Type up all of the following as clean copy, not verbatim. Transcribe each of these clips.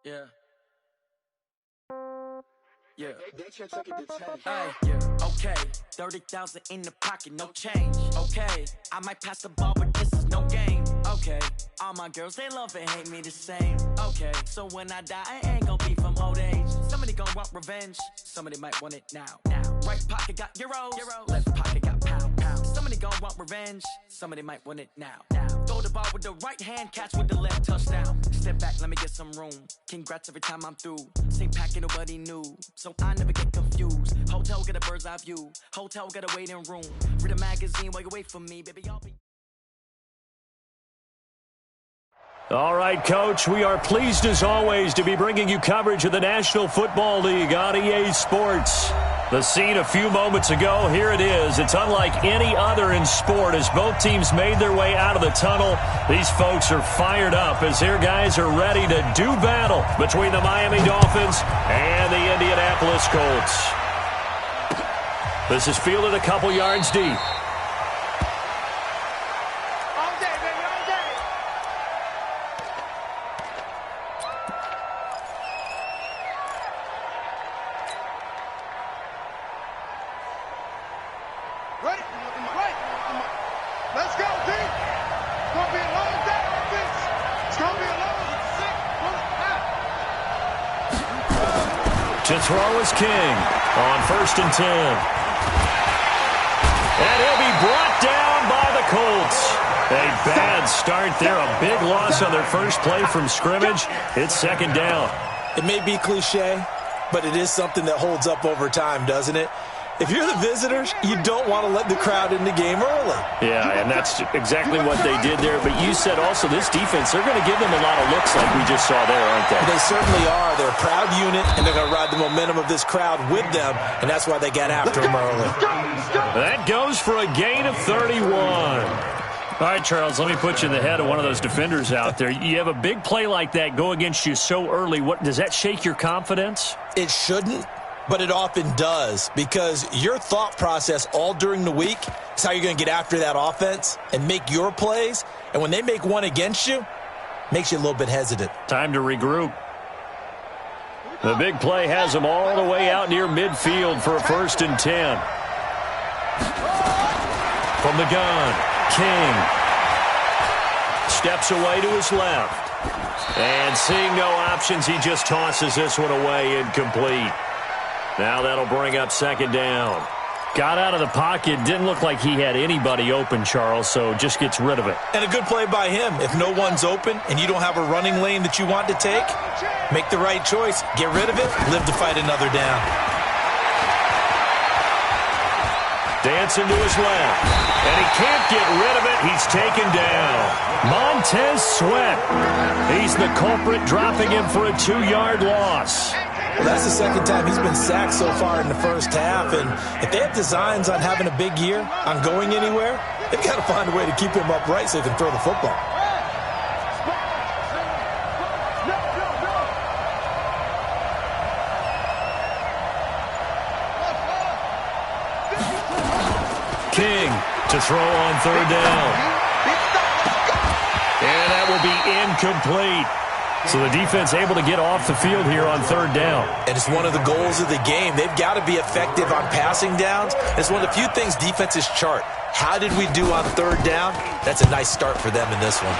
Yeah. Yeah. Hey, yeah. Okay. 30,000 in the pocket, no change. Okay. I might pass the ball, but this is no game. Okay. All my girls, they love and hate me the same. Okay. So when I die, I ain't gonna be from old age. Somebody gonna want revenge. Somebody might want it now. Right pocket got euros. Left pocket got pound. Somebody gonna want revenge. Somebody might want it now. Throw the ball with the right hand, catch with the left, touchdown. Step back, let me get some room. Congrats every time I'm through. Same packet, nobody knew. So I never get confused. Hotel get a bird's eye view. Hotel get a waiting room. Read a magazine while you wait for me, baby. I'll be. All right, Coach, we are pleased as always to be bringing you coverage of the National Football League on EA Sports. The scene a few moments ago, here it is. It's unlike any other in sport as both teams made their way out of the tunnel. These folks are fired up as their guys are ready to do battle between the Miami Dolphins and the Indianapolis Colts. This is fielded a couple yards deep. To throw is King on 1st and 10. And he'll be brought down by the Colts. A bad start there. A big loss on their first play from scrimmage. It's 2nd down. It may be cliche, but it is something that holds up over time, doesn't it? If you're the visitors, you don't want to let the crowd in the game early. Yeah, and that's exactly what they did there. But you said also this defense, they're going to give them a lot of looks like we just saw there, aren't they? They certainly are. They're a proud unit, and they're going to ride the momentum of this crowd with them, and that's why they got after them early. That goes for a gain of 31. All right, Charles, let me put you in the head of one of those defenders out there. You have a big play like that go against you so early. What does that shake your confidence? It shouldn't. But it often does, because your thought process all during the week is how you're going to get after that offense and make your plays. And when they make one against you, makes you a little bit hesitant. Time to regroup. The big play has them all the way out near midfield for a 1st and 10. From the gun, King steps away to his left. And seeing no options, he just tosses this one away incomplete. Now that'll bring up 2nd down. Got out of the pocket. Didn't look like he had anybody open, Charles, so just gets rid of it. And a good play by him. If no one's open and you don't have a running lane that you want to take, make the right choice. Get rid of it. Live to fight another down. Dancing to his left. And he can't get rid of it. He's taken down. Montez Sweat. He's the culprit, dropping him for a 2-yard loss. Well, that's the 2nd time he's been sacked so far in the first half. And if they have designs on having a big year, on going anywhere, they've got to find a way to keep him upright so he can throw the football. King to throw on 3rd down. And that will be incomplete. So the defense able to get off the field here on 3rd down. And it's one of the goals of the game. They've got to be effective on passing downs. It's one of the few things defenses chart. How did we do on 3rd down? That's a nice start for them in this one.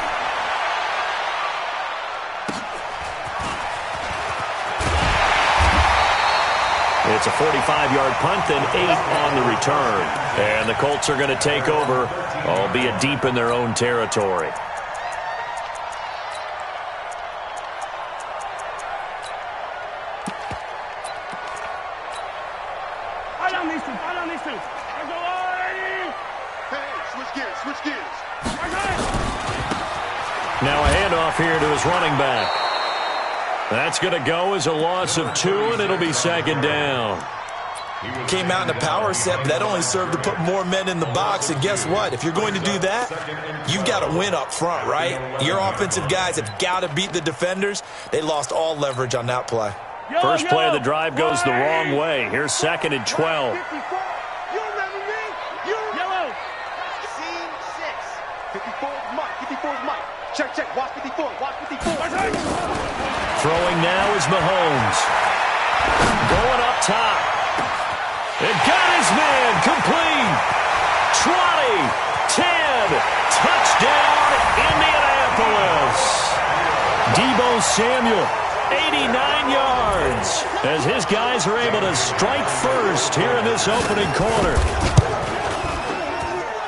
It's a 45-yard punt and 8 on the return. And the Colts are going to take over, albeit deep in their own territory. Now a handoff here to his running back. That's going to go as a loss of 2, and it'll be 2nd down. Came out in a power set, but that only served to put more men in the box. And guess what? If you're going to do that, you've got to win up front, right? Your offensive guys have got to beat the defenders. They lost all leverage on that play. First play of the drive goes the wrong way. Here's 2nd and 12. Check. Watch 54. Throwing now is Mahomes. Going up top. And got his man complete. 20, 10, touchdown Indianapolis. Deebo Samuel, 89 yards, as his guys are able to strike first here in this opening quarter.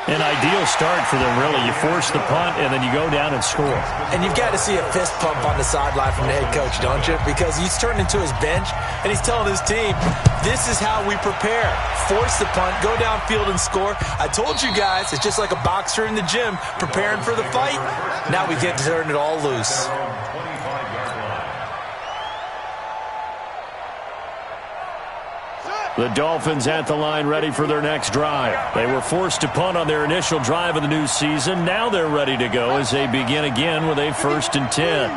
An ideal start for them, really. You force the punt, and then you go down and score. And you've got to see a fist pump on the sideline from the head coach, don't you? Because he's turned into his bench, and he's telling his team, this is how we prepare. Force the punt, go downfield and score. I told you guys, it's just like a boxer in the gym preparing for the fight. Now we get to turn it all loose. The Dolphins at the line ready for their next drive. They were forced to punt on their initial drive of the new season. Now they're ready to go as they begin again with a 1st and 10.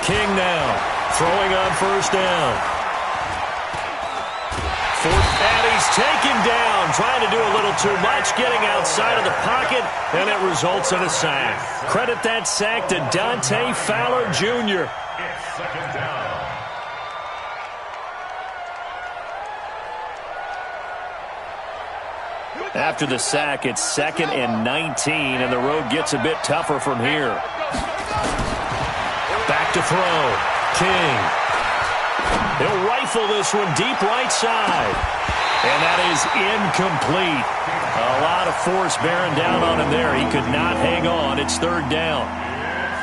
King now throwing on 1st down. And he's taken down, trying to do a little too much, getting outside of the pocket, and it results in a sack. Credit that sack to Dante Fowler Jr. It's 2nd down. After the sack, it's 2nd and 19, and the road gets a bit tougher from here. Back to throw. King. He'll rifle this one deep right side. And that is incomplete. A lot of force bearing down on him there. He could not hang on. It's 3rd down.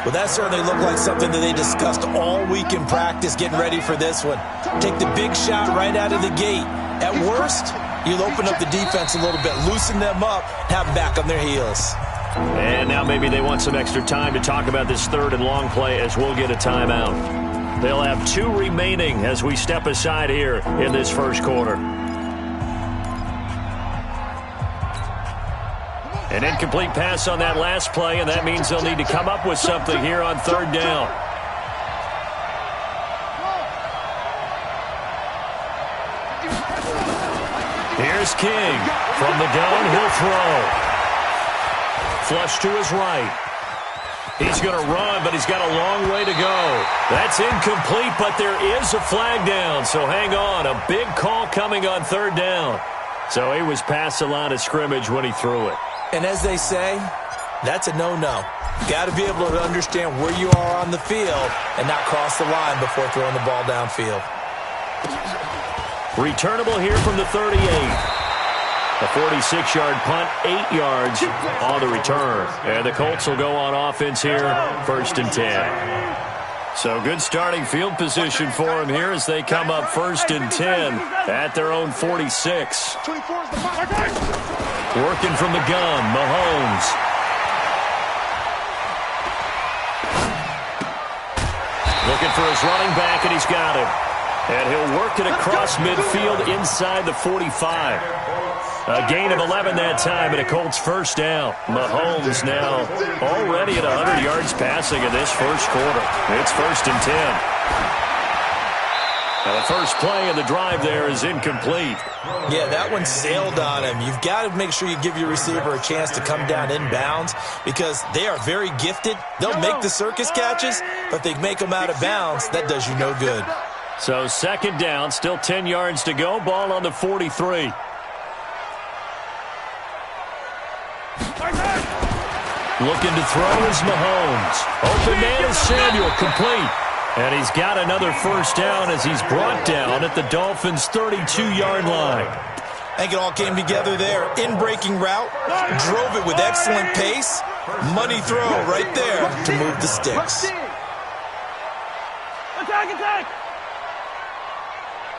Well, that certainly looked like something that they discussed all week in practice getting ready for this one. Take the big shot right out of the gate. At worst, you'll open up the defense a little bit, loosen them up, have them back on their heels. And now maybe they want some extra time to talk about this 3rd and long play as we'll get a timeout. They'll have 2 remaining as we step aside here in this 1st quarter. An incomplete pass on that last play, and that means they'll need to come up with something here on 3rd down. Here's King. From the gun, he'll throw. Flush to his right. He's going to run, but he's got a long way to go. That's incomplete, but there is a flag down, so hang on. A big call coming on 3rd down. So he was past the line of scrimmage when he threw it. And as they say, that's a no-no. Got to be able to understand where you are on the field and not cross the line before throwing the ball downfield. Returnable here from the 38. A 46-yard punt, 8 yards on the return. And the Colts will go on offense here, 1st and 10. So good starting field position for them here as they come up 1st and 10 at their own 46. Working from the gun, Mahomes. Looking for his running back, and he's got him. And he'll work it across midfield inside the 45. A gain of 11 that time, and a Colts 1st down. Mahomes now already at 100 yards passing in this 1st quarter. It's 1st and 10. Now the first play of the drive there is incomplete. Yeah, that one sailed on him. You've got to make sure you give your receiver a chance to come down inbounds because they are very gifted. They'll make the circus catches, but they make them out of bounds. That does you no good. So 2nd down, still 10 yards to go. Ball on the 43. Looking to throw is Mahomes. Open man is Samuel, complete. And he's got another 1st down as he's brought down at the Dolphins' 32-yard line. I think it all came together there. In-breaking route, drove it with excellent pace. Money throw right there to move the sticks. Attack!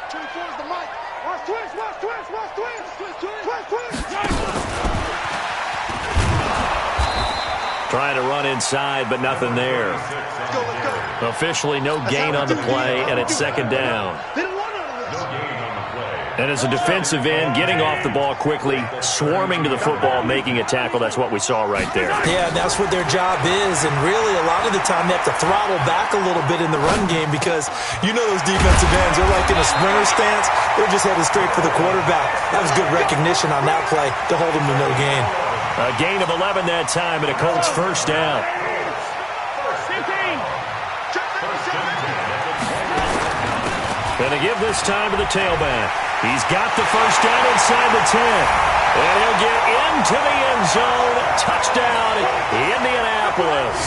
24 is the mic. Watch twist. Trying to run inside, but nothing there. Officially no gain on the play, and it's 2nd down. And as a defensive end, getting off the ball quickly, swarming to the football, making a tackle, that's what we saw right there. Yeah, that's what their job is, and really a lot of the time they have to throttle back a little bit in the run game because you know those defensive ends, they're like in a sprinter stance. They're just headed straight for the quarterback. That was good recognition on that play to hold them to no gain. A gain of 11 that time, and a Colts first down. Going to give this time to the tailback. He's got the first down inside the 10. And he'll get into the end zone. Touchdown, Indianapolis.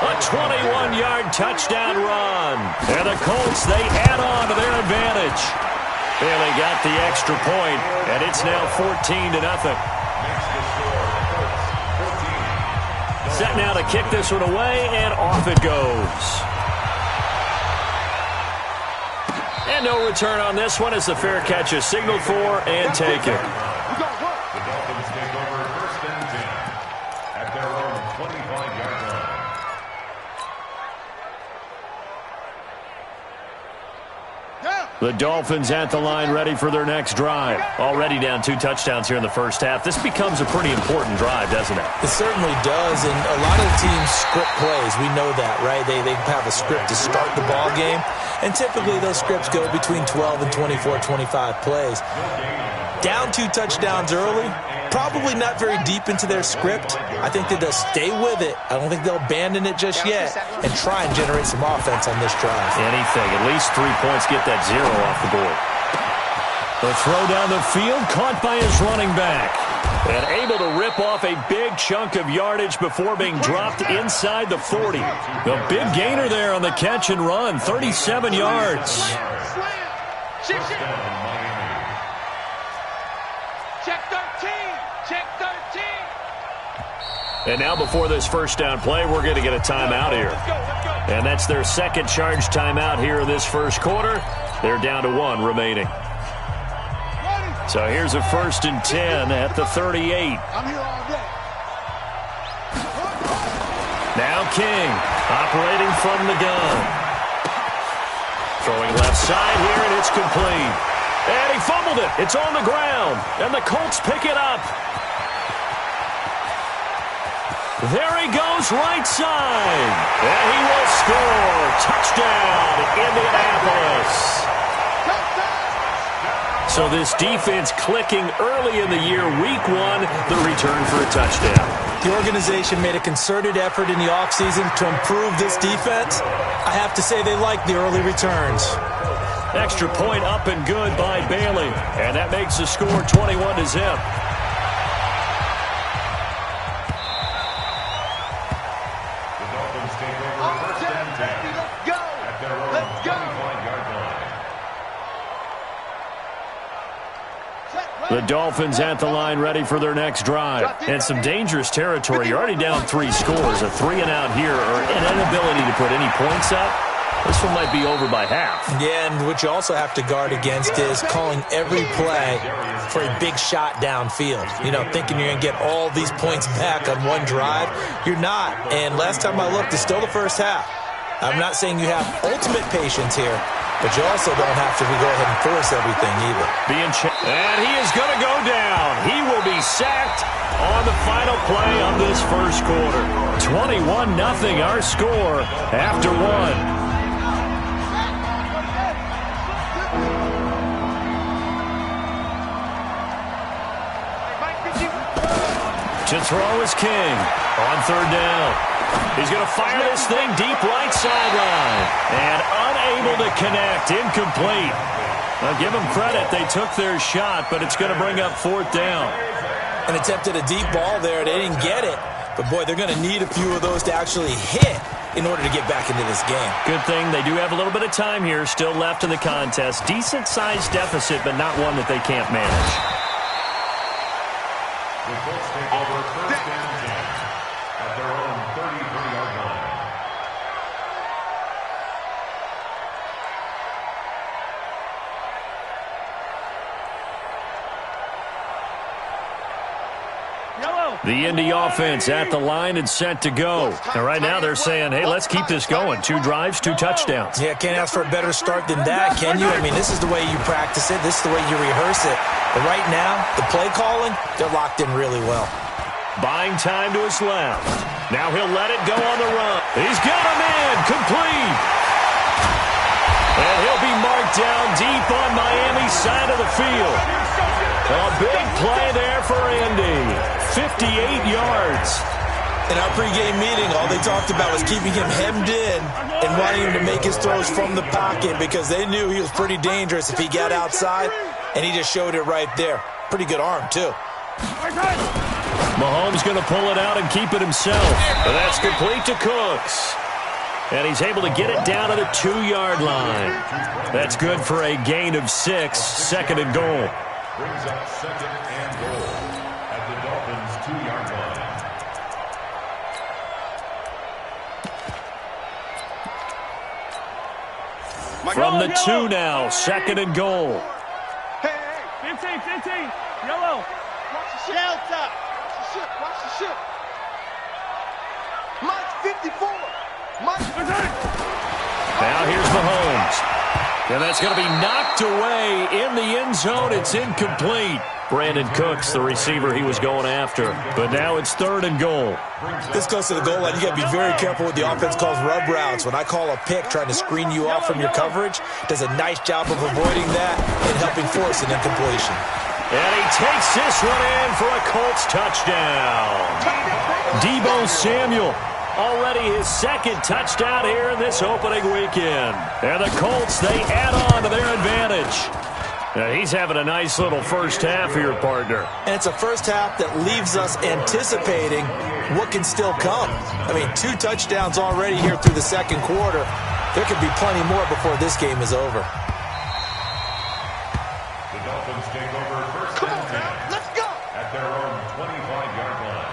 A 21-yard touchdown run. And the Colts, they add on to their advantage. And they got the extra point, and it's now 14-0. Set now to kick this one away, and off it goes. And no return on this one as the fair catch is signaled for and taken. The Dolphins take over first and 10 at their own 25-yard line. The Dolphins at the line ready for their next drive. Already down 2 touchdowns here in the first half. This becomes a pretty important drive, doesn't it? It certainly does, and a lot of the teams script plays. We know that, right? They have a script to start the ball game, and typically those scripts go between 12 and 24, 25 plays. Down 2 touchdowns early, probably not very deep into their script. I think that they'll stay with it. I don't think they'll abandon it just yet and try and generate some offense on this drive. Anything. At least 3 points, get that 0 off the board. The throw down the field, caught by his running back. And able to rip off a big chunk of yardage before being dropped inside the 40. The big gainer there on the catch and run, 37 yards. Check 13. Check 13. And now before this first down play, we're going to get a timeout here. And that's their second charge timeout here in this first quarter. They're down to 1 remaining. So here's a 1st and 10 at the 38. I'm here all day. Now King operating from the gun. Throwing left side here, and it's complete. And he fumbled it. It's on the ground. And the Colts pick it up. There he goes, right side. And he will score. Touchdown, Indianapolis. So this defense clicking early in the year, week 1, the return for a touchdown. The organization made a concerted effort in the offseason to improve this defense. I have to say they like the early returns. Extra point up and good by Bailey. And that makes the score 21-0. The Dolphins at the line ready for their next drive. And some dangerous territory. You're already down 3 scores. A 3-and-out here or an inability to put any points up. This one might be over by half. Yeah, and what you also have to guard against is calling every play for a big shot downfield. You know, thinking you're going to get all these points back on one drive. You're not. And last time I looked, it's still the first half. I'm not saying you have ultimate patience here, but you also don't have to go ahead and force everything either. And he is going to go down. He will be sacked on the final play of this first quarter. 21-0 our score after 1. To throw is King on 3rd down. He's going to fire this thing deep right sideline. And unable to connect. Incomplete. Now give them credit. They took their shot, but it's going to bring up 4th down. And attempted a deep ball there. They didn't get it. But, boy, they're going to need a few of those to actually hit in order to get back into this game. Good thing they do have a little bit of time here still left in the contest. Decent-sized deficit, but not one that they can't manage. The Colts take over 1st and 10 at their own 33-yard line. The Indy offense at the line and set to go. And right now they're saying, hey, let's keep this going. 2 drives, 2 touchdowns. Yeah, can't ask for a better start than that, can you? I mean, this is the way you practice it. This is the way you rehearse it. But right now, the play calling, they're locked in really well. Buying time to his left. Now he'll let it go on the run. He's got him in. Complete. And he'll be marked down deep on Miami's side of the field. A big play there for Indy. 58 yards. In our pregame meeting, all they talked about was keeping him hemmed in and wanting him to make his throws from the pocket because they knew he was pretty dangerous if he got outside, and he just showed it right there. Pretty good arm, too. Mahomes going to pull it out and keep it himself. But that's complete to Cooks. And he's able to get it down to the 2-yard line. That's good for a gain of 6, 2nd and goal. Brings up 2nd and goal at the Dolphins' 2-yard line. From the 2 now, 2nd and goal. Hey, 15, yellow. Watch the ship. Watch the ship. Mike 54. Now here's Mahomes. And that's going to be knocked away in the end zone. It's incomplete. Brandon Cooks, the receiver he was going after. But now it's 3rd and goal. This close to the goal line, you got to be very careful what the offense calls rub routes. When I call a pick trying to screen you off from your coverage, does a nice job of avoiding that and helping force an incompletion. And he takes this one in for a Colts touchdown. Deebo Samuel. Already his 2nd touchdown here in this opening weekend. And the Colts, they add on to their advantage. Now he's having a nice little first half here, partner. And it's a first half that leaves us anticipating what can still come. I mean, 2 touchdowns already here through the 2nd quarter. There could be plenty more before this game is over. The Dolphins take over 1st and 10. Let's go. At their own 25-yard line.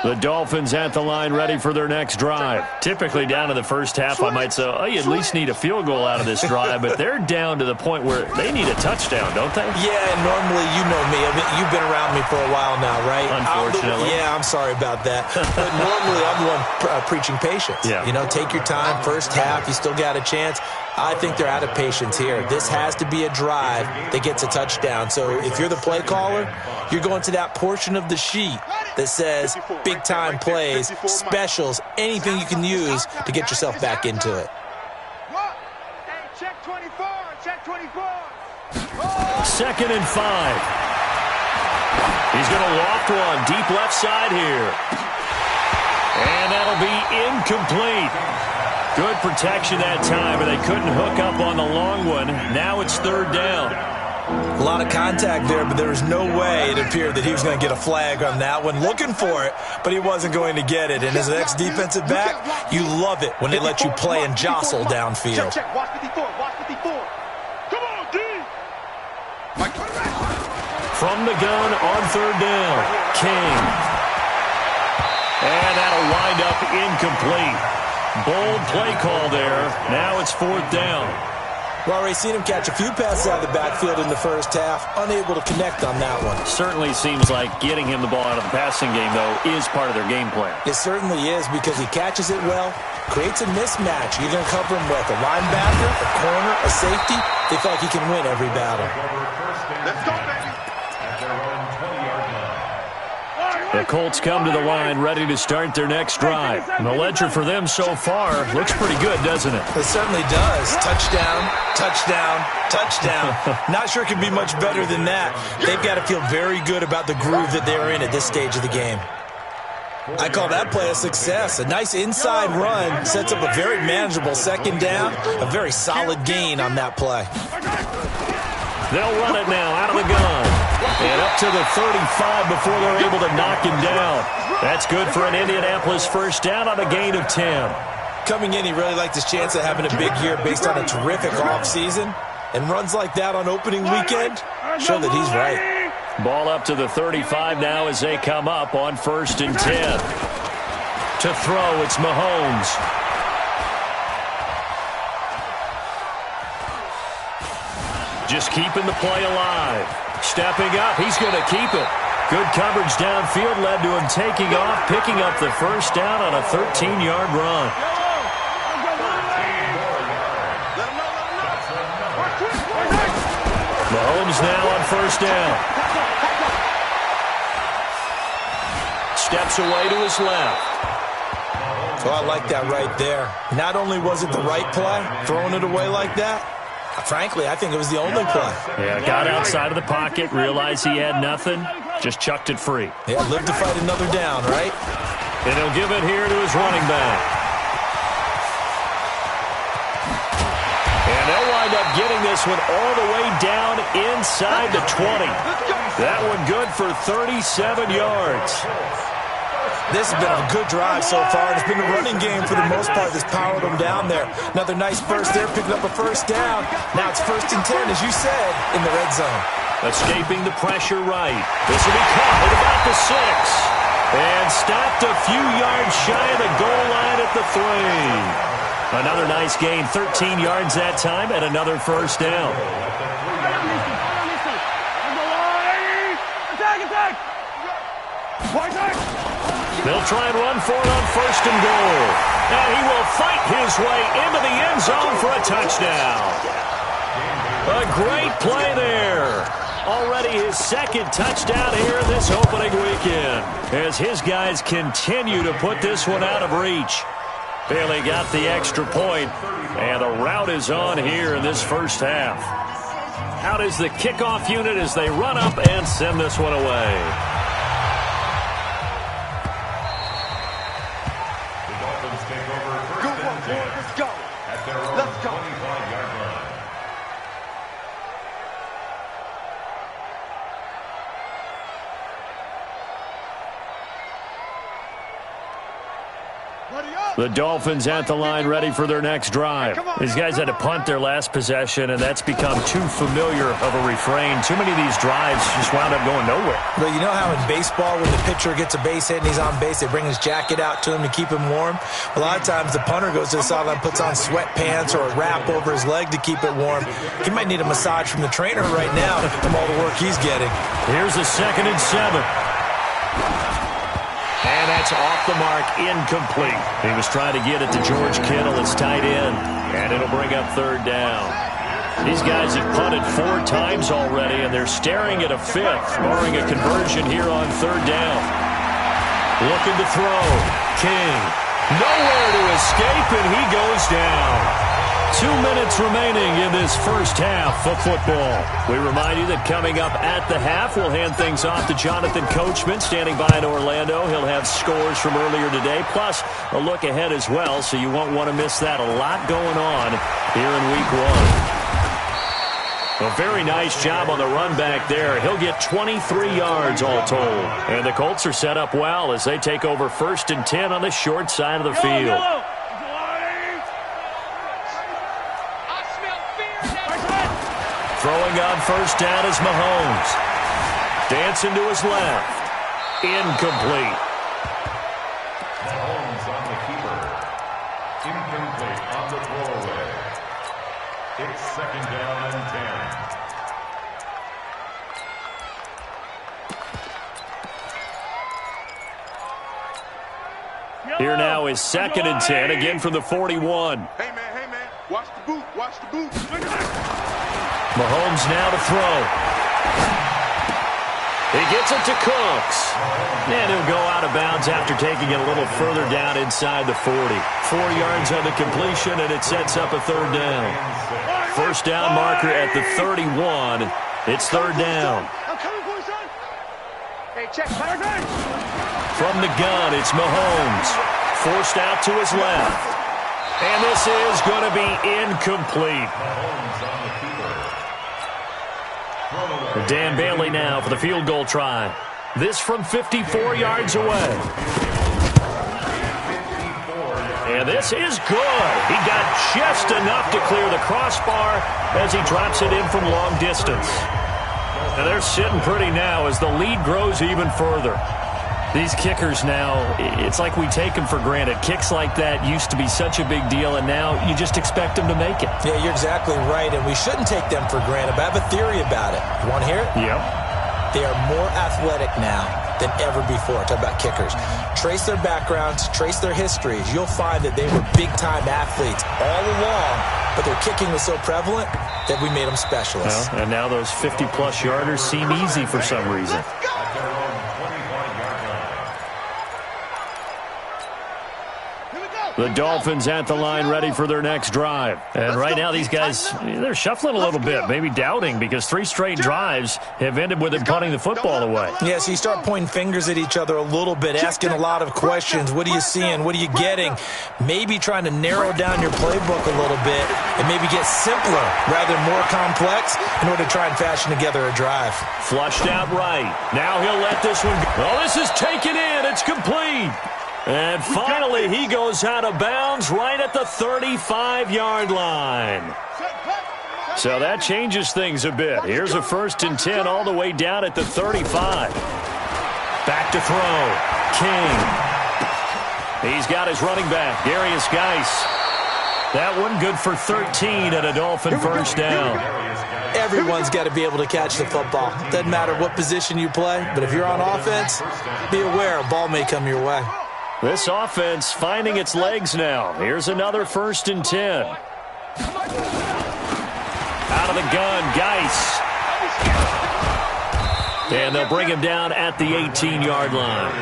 The Dolphins at the line ready for their next drive. Typically down to the first half, I might say, oh, you at least need a field goal out of this drive, but they're down to the point where they need a touchdown, don't they? Yeah, and normally, you know me. I mean, you've been around me for a while now, right? Unfortunately. I'm sorry about that. But normally, I'm the one preaching patience. Yeah. You know, take your time. First half, you still got a chance. I think they're out of patience here. This has to be a drive that gets a touchdown. So if you're the play caller, you're going to that portion of the sheet that says big-time plays, specials, anything you can use to get yourself back into it. Check 24. 2nd and 5. He's going to loft one deep left side here. And that'll be incomplete. Good protection that time, but they couldn't hook up on the long one. Now it's 3rd down. A lot of contact there, but there was no way it appeared that he was going to get a flag on that one. Looking for it, but he wasn't going to get it. And as an ex-defensive back, you love it when they let you play and jostle downfield. Check. Watch 54. Come on, D. From the gun on 3rd down, King. And that'll wind up incomplete. Bold play call there. Now it's 4th down. Well, already seen him catch a few passes out of the backfield in the first half. Unable to connect on that one. Certainly seems like getting him the ball out of the passing game, though, is part of their game plan. It certainly is because he catches it well, creates a mismatch. You're going to cover him with a linebacker, a corner, a safety. They feel like he can win every battle. Let's go, baby. At their own 20-yard line. The Colts come to the line ready to start their next drive. And the ledger for them so far looks pretty good, doesn't it? It certainly does. Touchdown, touchdown, touchdown. Not sure it can be much better than that. They've got to feel very good about the groove that they're in at this stage of the game. I call that play a success. A nice inside run sets up a very manageable 2nd down. A very solid gain on that play. They'll run it now out of the gun. And up to the 35 before they're able to knock him down. That's good for an Indianapolis first down on a gain of 10. Coming in, he really liked his chance of having a big year based on a terrific offseason. And runs like that on opening weekend show that he's right. Ball up to the 35 now as they come up on 1st and 10. To throw, it's Mahomes. just keeping the play alive. Stepping up, he's going to keep it. Good coverage downfield led to him taking off, picking up the first down on a 13-yard run. Mahomes now on first down. Steps away to his left. So I like that right there. Not only was it the right play, throwing it away like that, frankly, I think it was the only play. Yeah, got outside of the pocket, realized he had nothing, just chucked it free. Yeah, live to fight another down, right? And he'll give it here to his running back. And they'll wind up getting this one all the way down inside the 20. That one good for 37 yards. This has been a good drive so far. It's been a running game for the most part that's powered them down there. Another nice burst there, picking up a first down. Now it's 1st and 10, as you said, in the red zone. Escaping the pressure right. This will be caught at about the 6. And stopped a few yards shy of the goal line at the 3. Another nice gain, 13 yards that time, and another first down. They'll try and run for it on 1st and goal. And he will fight his way into the end zone for a touchdown. A great play there. Already his 2nd touchdown here this opening weekend, as his guys continue to put this one out of reach. Bailey got the extra point, and the route is on here in this first half. Out is the kickoff unit as they run up and send this one away. The Dolphins take over 1st and 10 at their own 25-yard line. The Dolphins at the line, ready for their next drive. These guys had to punt their last possession, and that's become too familiar of a refrain. Too many of these drives just wound up going nowhere. Well, you know how in baseball, when the pitcher gets a base hit and he's on base, they bring his jacket out to him to keep him warm? A lot of times the punter goes to the sideline, puts on sweatpants or a wrap over his leg to keep it warm. He might need a massage from the trainer right now from all the work he's getting. Here's a 2nd and 7. And that's off the mark, incomplete. He was trying to get it to George Kittle, his tight end, and it'll bring up 3rd down. These guys have punted 4 times already, and they're staring at a 5th, barring a conversion here on 3rd down. Looking to throw. King. Nowhere to escape, and he goes down. 2 minutes remaining in this first half of football. We remind you that coming up at the half, we'll hand things off to Jonathan Coachman, standing by in Orlando. He'll have scores from earlier today, plus a look ahead as well, so you won't want to miss that. A lot going on here in Week 1. A very nice job on the run back there. He'll get 23 yards all told. And the Colts are set up well as they take over 1st and 10 on the short side of the field. Throwing on 1st down is Mahomes. Dancing to his left. Incomplete. Mahomes on the keeper. Incomplete on the throwaway. It's 2nd down and 10. Here now is 2nd and 10, again from the 41. Hey, man, watch the boot, watch the boot. Mahomes now to throw. He gets it to Cooks. And he'll go out of bounds after taking it a little further down inside the 40. 4 yards on the completion, and it sets up a 3rd down. First down marker at the 31. It's 3rd down. I'm coming for you, son. Hey, check. From the gun, it's Mahomes. Forced out to his left. And this is going to be incomplete. Dan Bailey now for the field goal try. This from 54 yards away. And this is good. He got just enough to clear the crossbar as he drops it in from long distance. And they're sitting pretty now as the lead grows even further. These kickers now, it's like we take them for granted. Kicks like that used to be such a big deal, and now you just expect them to make it. Yeah, you're exactly right, and we shouldn't take them for granted, but I have a theory about it. You want to hear it? Yep. They are more athletic now than ever before. Talk about kickers. Trace their backgrounds, trace their histories. You'll find that they were big-time athletes all along, but their kicking was so prevalent that we made them specialists. Well, and now those 50-plus yarders seem easy for some reason. The Dolphins at the line, ready for their next drive. And right now, these guys, they're shuffling a little bit, maybe doubting, because 3 straight drives have ended with them punting the football away. Yeah, so you start pointing fingers at each other a little bit, asking a lot of questions. What are you seeing? What are you getting? Maybe trying to narrow down your playbook a little bit and maybe get simpler rather than more complex in order to try and fashion together a drive. Flushed out right. Now he'll let this one go. Oh, this is taken in. It's complete. And finally, he goes out of bounds right at the 35-yard line. So that changes things a bit. Here's a 1st and 10 all the way down at the 35. Back to throw. King. He's got his running back, Darius Geis. That one good for 13 and a Dolphin first down. Everyone's got to be able to catch the football. Doesn't matter what position you play, but if you're on offense, be aware a ball may come your way. This offense finding its legs now. Here's another 1st and 10. Out of the gun, Geis. And they'll bring him down at the 18-yard line.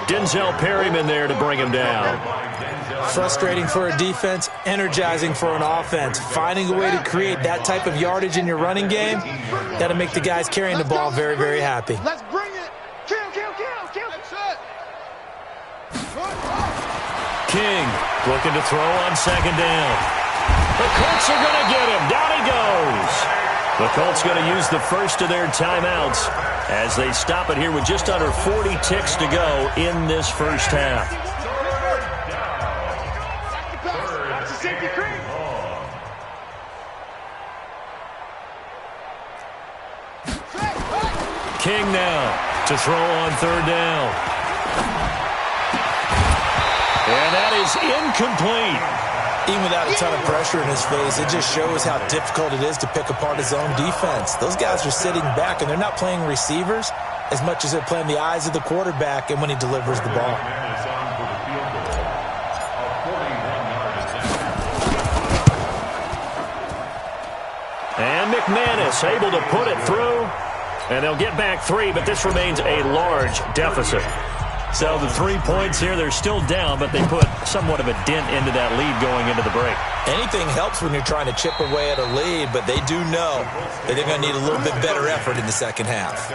Denzel Perryman there to bring him down. Frustrating for a defense, energizing for an offense. Finding a way to create that type of yardage in your running game, got to make the guys carrying the ball very, very happy. Let's bring it. Kill. That's it. King looking to throw on 2nd down. The Colts are going to get him. Down he goes. The Colts going to use the first of their timeouts as they stop it here with just under 40 ticks to go in this first half. King now to throw on 3rd down. And that is incomplete. Even without a ton of pressure in his face, it just shows how difficult it is to pick apart his own defense. Those guys are sitting back, and they're not playing receivers as much as they're playing the eyes of the quarterback and when he delivers the ball. And McManus able to put it through. And they'll get back 3, but this remains a large deficit. So the 3 points here, they're still down, but they put somewhat of a dent into that lead going into the break. Anything helps when you're trying to chip away at a lead, but they do know that they're going to need a little bit better effort in the second half.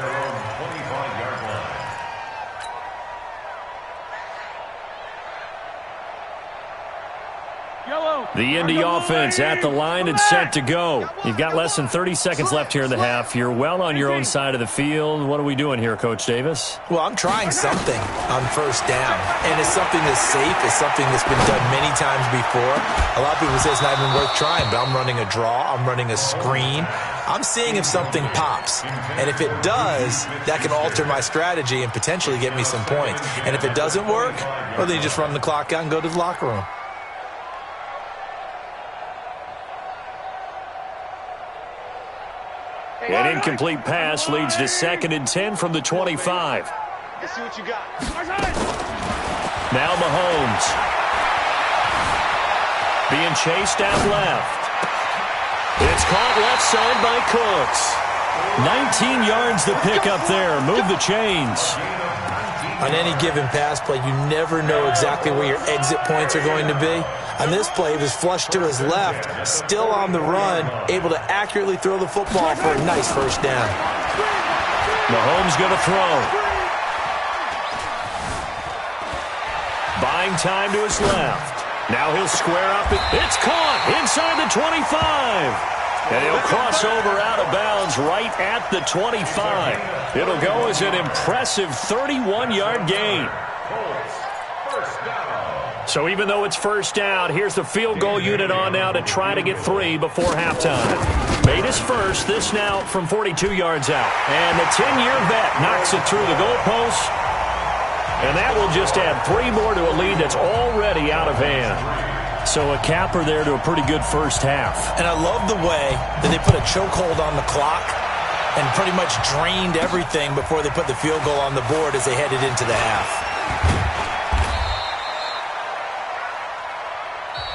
The Indy offense at the line and set to go. You've got less than 30 seconds left here in the half. You're well on your own side of the field. What are we doing here, Coach Davis? Well, I'm trying something on 1st down, and it's something that's safe. It's something that's been done many times before. A lot of people say it's not even worth trying, but I'm running a draw. I'm running a screen. I'm seeing if something pops, and if it does, that can alter my strategy and potentially get me some points. And if it doesn't work, well, then you just run the clock out and go to the locker room. An incomplete pass leads to 2nd and 10 from the 25. Let's see what you got. Now Mahomes. Being chased out left. It's caught left side by Cooks. 19 yards to pick up there. Move the chains. On any given pass play, you never know exactly where your exit points are going to be. On this play, he was flushed to his left, still on the run, able to accurately throw the football for a nice 1st down. Mahomes going to throw. Buying time to his left. Now he'll square up. It's caught inside the 25. And he'll cross over out of bounds right at the 25. It'll go as an impressive 31-yard gain. So even though it's 1st down, here's the field goal unit on now to try to get 3 before halftime. Made his first, this now from 42 yards out. And the 10-year vet knocks it through the goalpost. And that will just add 3 more to a lead that's already out of hand. So a capper there to a pretty good first half. And I love the way that they put a chokehold on the clock and pretty much drained everything before they put the field goal on the board as they headed into the half.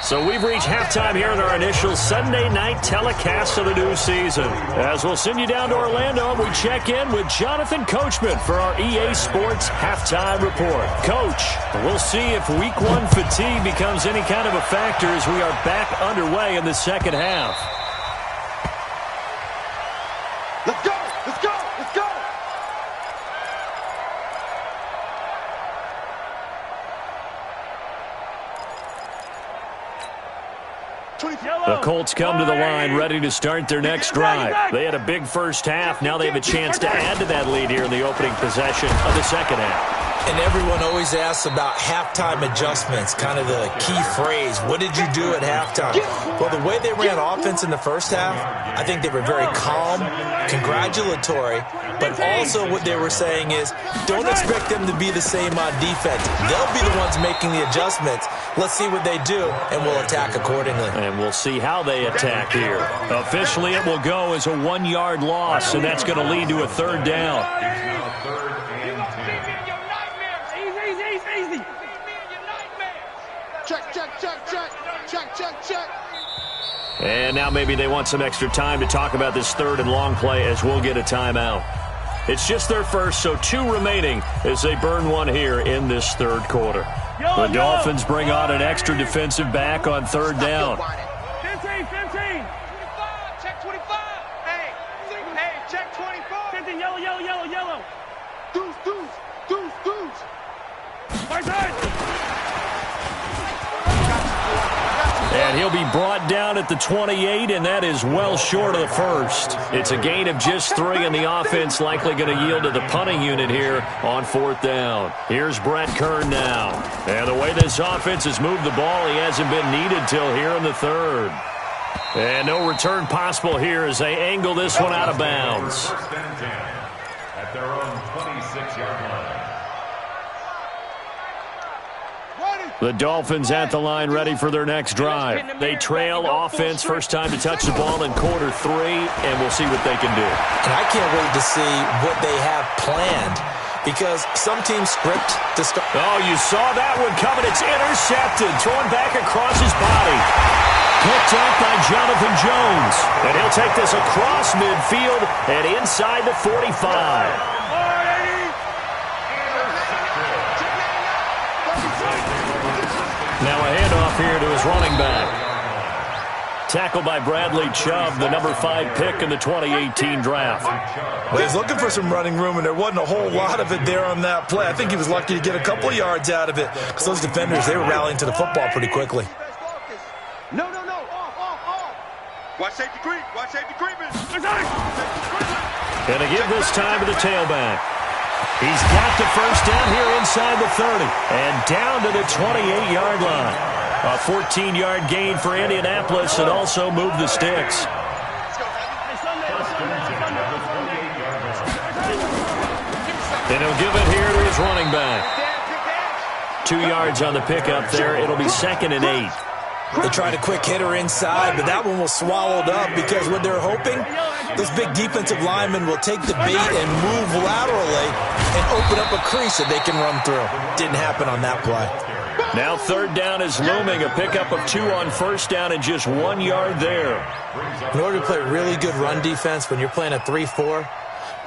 So we've reached halftime here in our initial Sunday night telecast of the new season. As we'll send you down to Orlando, we check in with Jonathan Coachman for our EA Sports Halftime Report. Coach, we'll see if Week 1 fatigue becomes any kind of a factor as we are back underway in the second half. Let's go! Let's go! Let's go! The Colts come to the line ready to start their next drive. They had a big first half. Now they have a chance to add to that lead here in the opening possession of the second half. And everyone always asks about halftime adjustments, kind of the key phrase. What did you do at halftime? Well, the way they ran offense in the first half, I think they were very calm, congratulatory, but also what they were saying is don't expect them to be the same on defense. They'll be the ones making the adjustments. Let's see what they do, and we'll attack accordingly. And we'll see how they attack here. Officially, it will go as a 1-yard loss, and that's going to lead to a third down. Check. And now maybe they want some extra time to talk about this third and long play as we'll get a timeout. It's just their first, so 2 remaining as they burn one here in this third quarter. The Dolphins bring on an extra defensive back on third down. 15. 25. Check 25. Hey, check 24. 15, yellow. Deuce. My turn. And he'll be brought down at the 28, and that is well short of the first. It's a gain of just 3, and the offense likely going to yield to the punting unit here on 4th down. Here's Brett Kern now. And the way this offense has moved the ball, he hasn't been needed till here in the third. And no return possible here as they angle this one out of bounds. First and 10 at their own 26-yard line. The Dolphins at the line ready for their next drive. They trail offense, first time to touch the ball in quarter 3, and we'll see what they can do. And I can't wait to see what they have planned because some teams script to start. Oh, you saw that one coming. It's intercepted, thrown back across his body. Picked up by Jonathan Jones. And he'll take this across midfield and inside the 45. Now a handoff here to his running back. Tackled by Bradley Chubb, the number 5 pick in the 2018 draft. Well, he's looking for some running room, and there wasn't a whole lot of it there on that play. I think he was lucky to get a couple of yards out of it because those defenders, they were rallying to the football pretty quickly. No. Off. Watch safety creeping. Going to give this time to the tailback. He's got the first down here inside the 30 and down to the 28-yard line. A 14-yard gain for Indianapolis and also move the sticks. And he'll give it here to his running back. 2 yards on the pickup there. It'll be 2nd and 8. They tried a quick hitter inside, but that one was swallowed up because what they're hoping, those big defensive linemen will take the bait and move laterally and open up a crease that they can run through. Didn't happen on that play. Now 3rd down is looming. A pickup of 2 on 1st down and just 1 yard there. In order to play really good run defense when you're playing a 3-4,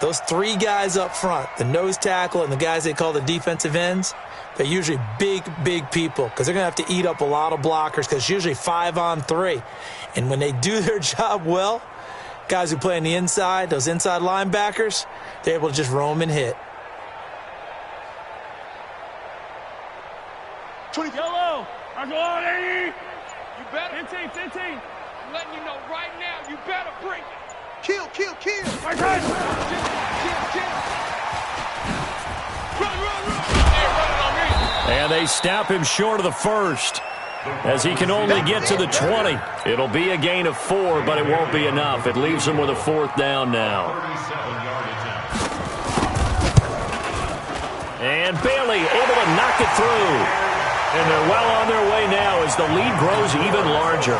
those 3 guys up front, the nose tackle and the guys they call the defensive ends, they're usually big people because they're going to have to eat up a lot of blockers because it's usually 5 on 3. And when they do their job well, guys who play on the inside, those inside linebackers, they're able to just roam and hit. Yellow. I'm going, Eddie. You better. 15. I'm letting you know right now, you better bring it. Kill. My turn. Kill. Run. Hey, run on me. And they stop him short of the first as he can only get to the 20. It'll be a gain of 4, but it won't be enough. It leaves him with a 4th down now. And Bailey able to knock it through. And they're well on their way now as the lead grows even larger.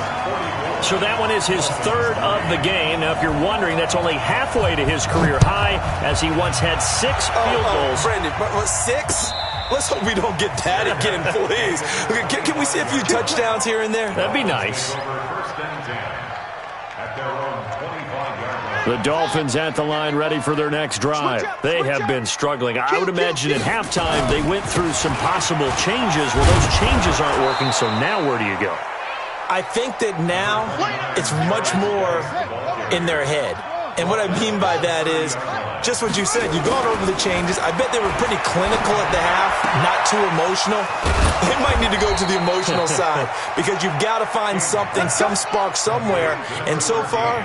So that one is his third of the game. Now, if you're wondering, that's only halfway to his career high, as he once had 6 field goals. Brandon, what, 6? Let's hope we don't get that again, please. Okay, can we see a few touchdowns here and there? That'd be nice. The Dolphins at the line, ready for their next drive. They have been struggling. I would imagine at halftime they went through some possible changes. Well, those changes aren't working, so now where do you go? I think that now it's much more in their head. And what I mean by that is just what you said. You've gone over the changes. I bet they were pretty clinical at the half, not too emotional. They might need to go to the emotional side because you've got to find something, some spark somewhere. And so far,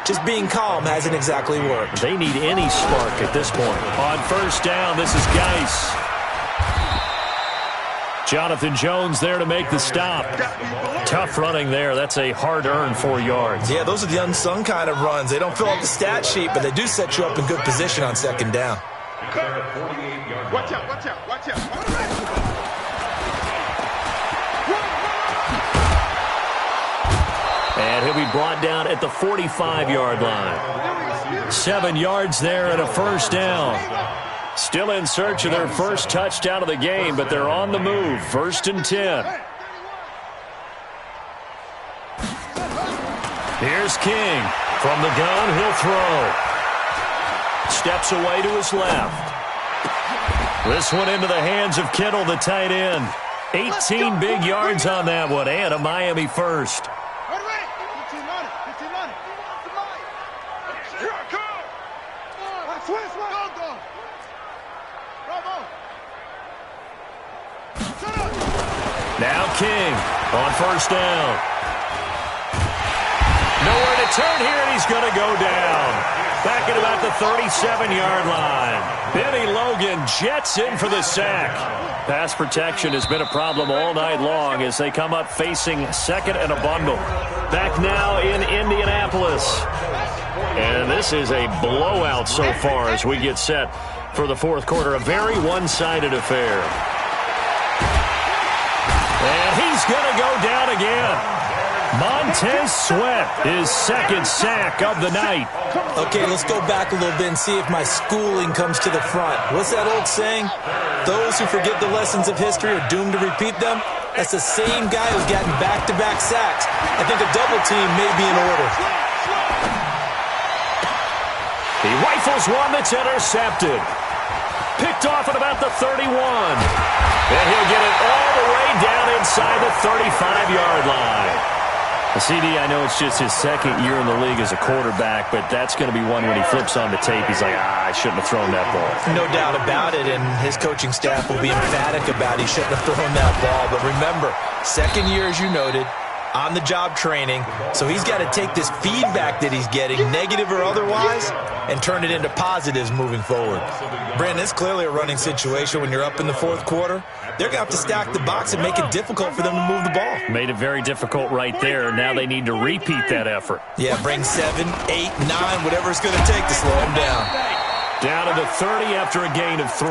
just being calm hasn't exactly worked. They need any spark at this point. On first down, this is Geis. Jonathan Jones there to make the stop. Tough running there. That's a hard-earned 4 yards. Yeah, those are the unsung kind of runs. They don't fill out the stat sheet, but they do set you up in good position on second down. Watch out, watch out, watch out. And he'll be brought down at the 45-yard line. 7 yards there and a first down. Still in search of their first touchdown of the game, but they're on the move. 1st and 10. Here's King. From the gun, he'll throw. Steps away to his left. This one into the hands of Kittle, the tight end. 18 big yards on that one, and a Miami first. Now King on first down. Nowhere to turn here, and he's going to go down. Back at about the 37-yard line. Benny Logan jets in for the sack. Pass protection has been a problem all night long as they come up facing second and a bundle. Back now in Indianapolis. And this is a blowout so far as we get set for the fourth quarter. A very one-sided affair. And he's going to go down again. Montez Sweat, his second sack of the night. Okay, let's go back a little bit and see if my schooling comes to the front. What's that old saying? Those who forget the lessons of history are doomed to repeat them. That's the same guy who's gotten back-to-back sacks. I think a double team may be in order. He rifles one that's intercepted. Picked off at about the 31. And he'll get it all the way down inside the 35-yard line. CD, I know it's just his second year in the league as a quarterback, but that's going to be one when he flips on the tape. He's like, I shouldn't have thrown that ball. No doubt about it, and his coaching staff will be emphatic about he shouldn't have thrown that ball. But remember, second year, as you noted, on-the-job training, so he's got to take this feedback that he's getting, negative or otherwise, and turn it into positives moving forward. Brandon, it's clearly a running situation when you're up in the fourth quarter. They're going to have to stack the box and make it difficult for them to move the ball. Made it very difficult right there. Now they need to repeat that effort. Yeah, bring 7, 8, 9, whatever it's going to take to slow them down. Down to the 30 after a gain of 3.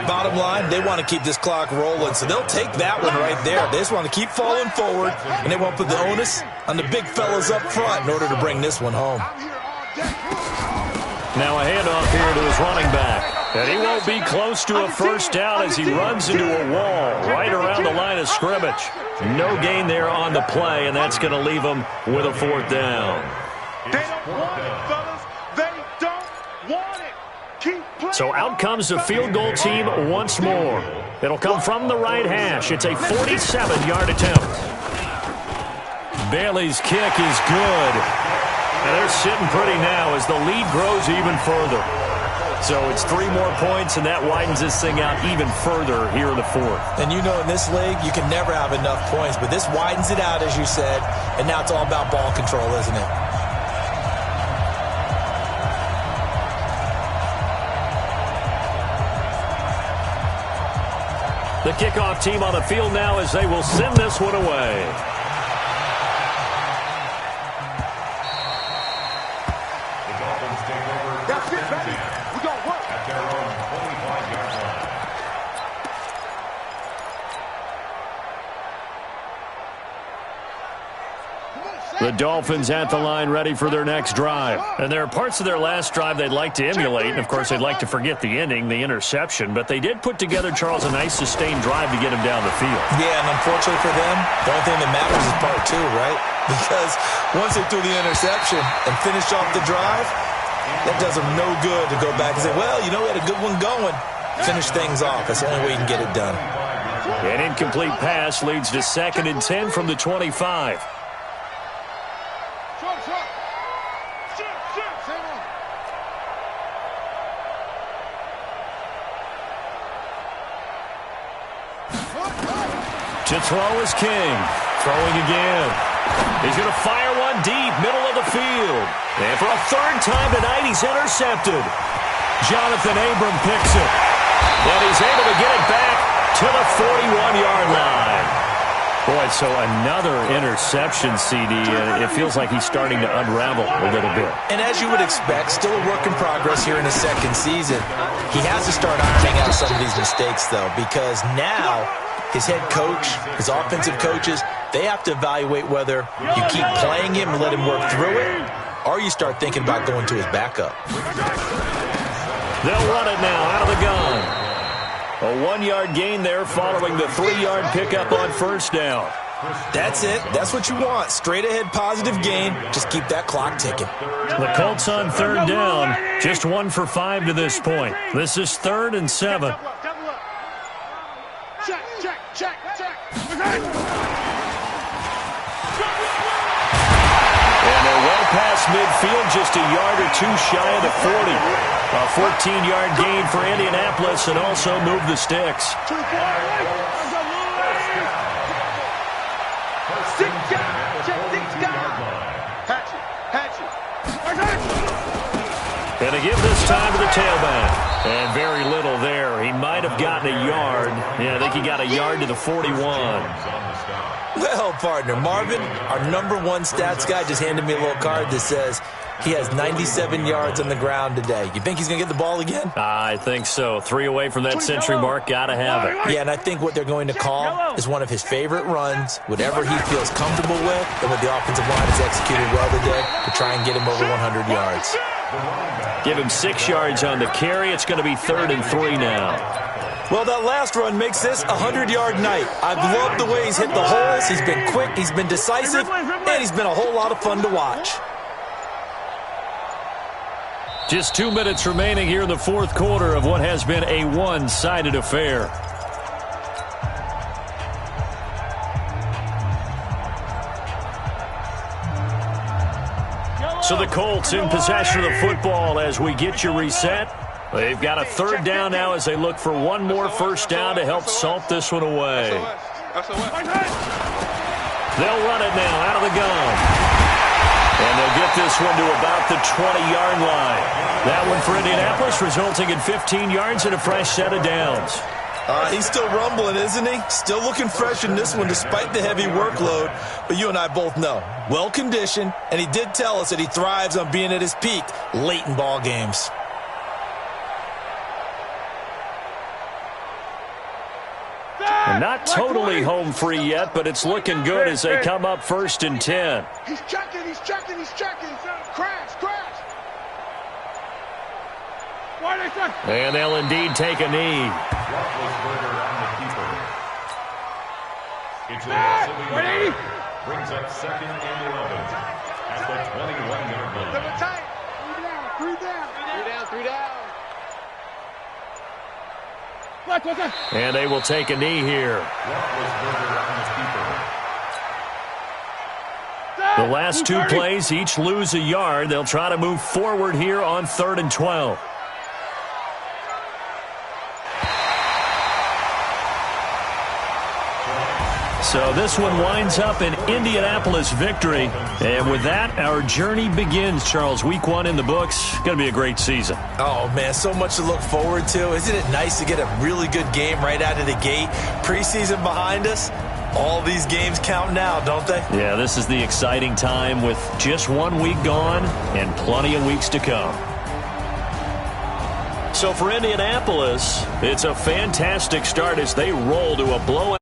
Bottom line, they want to keep this clock rolling, so they'll take that one right there. They just want to keep falling forward, and they won't put the onus on the big fellas up front in order to bring this one home. Now a handoff here to his running back. And he won't be close to a first down as he runs into a wall right around the line of scrimmage. No gain there on the play, and that's going to leave him with a fourth down. They don't want it, fellas. They don't want it. Keep playing. So out comes the field goal team once more. It'll come from the right hash. It's a 47-yard attempt. Bailey's kick is good. And they're sitting pretty now as the lead grows even further. So it's 3 more points, and that widens this thing out even further here in the fourth. And you know in this league, you can never have enough points, but this widens it out, as you said, and now it's all about ball control, isn't it? The kickoff team on the field now as they will send this one away. That's it, baby. We're going to work. At their own 25-yard The Dolphins at the line ready for their next drive. And there are parts of their last drive they'd like to emulate, and, of course, they'd like to forget the ending, the interception. But they did put together, Charles, a nice sustained drive to get him down the field. Yeah, and unfortunately for them, the only thing that matters is part two, right? Because once they threw the interception and finished off the drive, that does them no good to go back and say, well, you know, we had a good one going. Finish things off. That's the only way you can get it done. An incomplete pass leads to 2nd and 10 from the 25. To throw is King. Throwing again. He's going to fire one deep, middle of the field. And for a third time tonight, he's intercepted. Jonathan Abram picks it. And he's able to get it back to the 41-yard line. Boy, so another interception, CD. It feels like he's starting to unravel a little bit. And as you would expect, still a work in progress here in his second season. He has to start ironing out some of these mistakes, though, because now his head coach, his offensive coaches, they have to evaluate whether you keep playing him and let him work through it, or you start thinking about going to his backup. They'll run it now out of the gun. A 1-yard gain there following the 3-yard pickup on first down. That's it. That's what you want. Straight ahead positive gain. Just keep that clock ticking. The Colts on third down. Just 1 for 5 to this point. This is 3rd and 7. Check. And they're well past midfield, just a yard or two shy of the 40. A 14-yard gain for Indianapolis and also move the sticks. And they give this time to the tailback. And very little there. He might have gotten a yard. Yeah, I think he got a yard to the 41. Well, partner, Marvin, our #1 stats guy, just handed me a little card that says he has 97 yards on the ground today. You think he's going to get the ball again? I think so. 3 away from that century mark. Got to have it. Yeah, and I think what they're going to call is one of his favorite runs, whatever he feels comfortable with, and what the offensive line has executed well today to try and get him over 100 yards. Give him 6 yards on the carry. It's going to be 3rd and 3 now. Well, that last run makes this a 100-yard night. I've loved the way he's hit the holes. He's been quick, he's been decisive, and he's been a whole lot of fun to watch. Just 2 minutes remaining here in the fourth quarter of what has been a one-sided affair. So the Colts in possession of the football as we get you reset. They've got a 3rd down now as they look for one more first down to help salt this one away. They'll run it now out of the gun. And they'll get this one to about the 20-yard line. That one for Indianapolis resulting in 15 yards and a fresh set of downs. He's still rumbling, isn't he? Still looking fresh in this one despite the heavy workload. But you and I both know, well-conditioned, and he did tell us that he thrives on being at his peak late in ball games. And not totally home free yet, but it's looking good as they come up 1st and 10. He's checking. Crash. And they'll indeed take a knee. It's ready? Brings up 2nd and 11 at the 21-yard line. Three down. And they will take a knee here. The last 2 plays each lose a yard. They'll try to move forward here on 3rd and 12. So this one winds up an Indianapolis victory. And with that, our journey begins, Charles. Week 1 in the books. Going to be a great season. Oh, man, so much to look forward to. Isn't it nice to get a really good game right out of the gate? Preseason behind us. All these games count now, don't they? Yeah, this is the exciting time with just 1 week gone and plenty of weeks to come. So for Indianapolis, it's a fantastic start as they roll to a blowout.